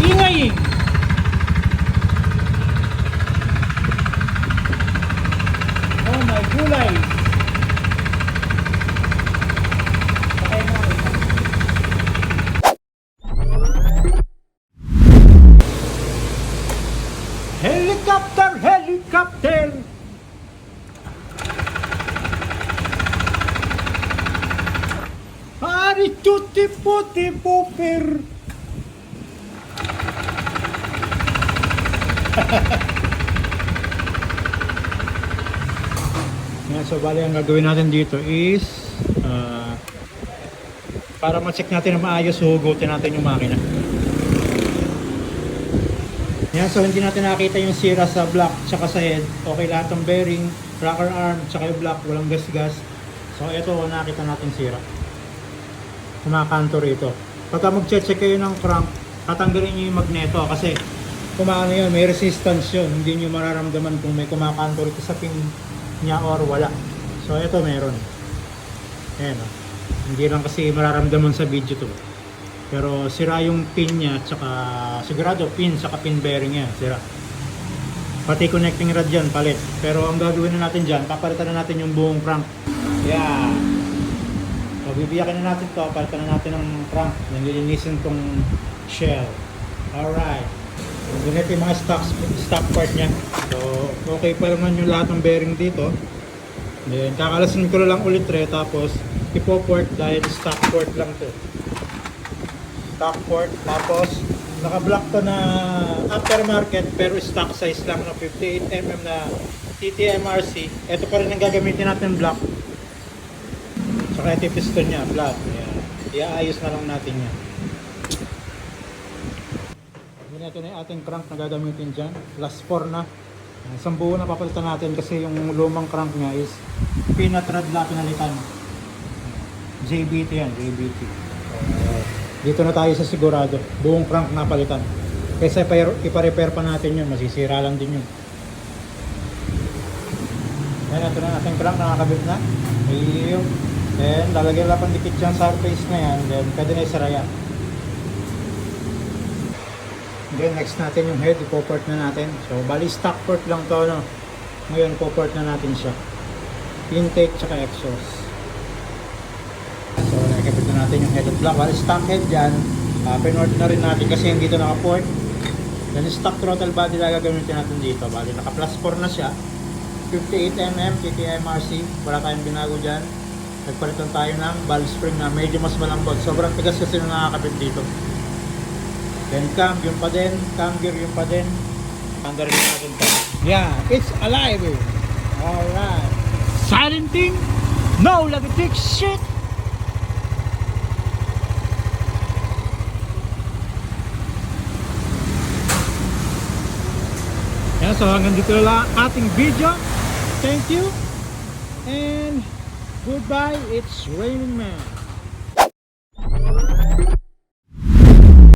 Ingay eh. Oh my gulay. Sakay mo. Helicopter, helicopter. Ari tutti putti popper. Yan, so bali ang gagawin natin dito is para ma-check natin na maayos, huhugutin natin yung makina. Yan, so hindi natin nakita yung sira sa block tsaka sa head. Okay lahat ng bearing, rocker arm, tsaka yung block, walang gas-gas. So ito, nakita natin sira. Kumakanto rito. Pagka mag-check kayo ng crank, tatanggalin nyo yung magneto kasi kumaano yun, may resistance yun. Hindi nyo mararamdaman kung may kumakanto rito sa pin niya or wala. So ito meron. Ayan o. Hindi lang kasi mararamdaman sa video to. Pero sira yung pin niya, tsaka sigurado pin, tsaka pin bearing niya, sira. Pati connecting rod dyan, palit. Pero ang gagawin na natin dyan, papalitan na natin yung buong crank. Yeah. So bibiyakin na natin to, palitan na natin ng crank. Nililinisin tong shell. Alright. Ganito yung mga stock part niya. So okay pa naman yung lahat ng bearing dito. Then kakalasin ko lang ulit tapos ipo-port dahil stock port lang to. Stock port, tapos naka-block to na aftermarket pero stock size lang na 58mm na TTMRC. Ito pa rin ang gagamitin natin block. Saka ito yung piston niya, flat. Iaayos na lang natin yan. Ito na yung ating crank na gagamitin dyan. Last 4 na. Isang buo na papalitan natin kasi yung lumang crank niya is peanut rod na pinalitan. JBT yan, JBT. Dito na tayo sa sigurado. Buong crank na palitan. Kaysa ipa-repair pa natin yun, masisira lang din yun. Yan, ito na ating crank, nakakabit na. Ayun. Then, lalagyan lang pang dikit dyan sa face na yan. Then, pwede na isara yan. Then, next natin yung head, ipo-port na natin. So, bali stock port lang to, no? Ngayon, ipo-port na natin siya. Intake, tsaka exhaust. So, nakikipit na natin yung head at block. Bali stock head dyan, pinort na rin natin kasi yung dito naka-port. Then, stock throttle body lang gagamitin natin dito. Bali, naka plus 4 na siya. 58mm, TTMRC. Wala tayong binago dyan. Nagpalitan tayo ng valve spring na medyo mas malambot. Sobrang tigas kasi nung nakakabit dito. Then cam, yun pa din. Cam gear, yun pa din. Tanggalin natin ito. Yeah, it's alive. Alright. Silent thing. No lagatik shit. Yan, so hanggang dito lang ating video. Thank you. And goodbye. It's raining man.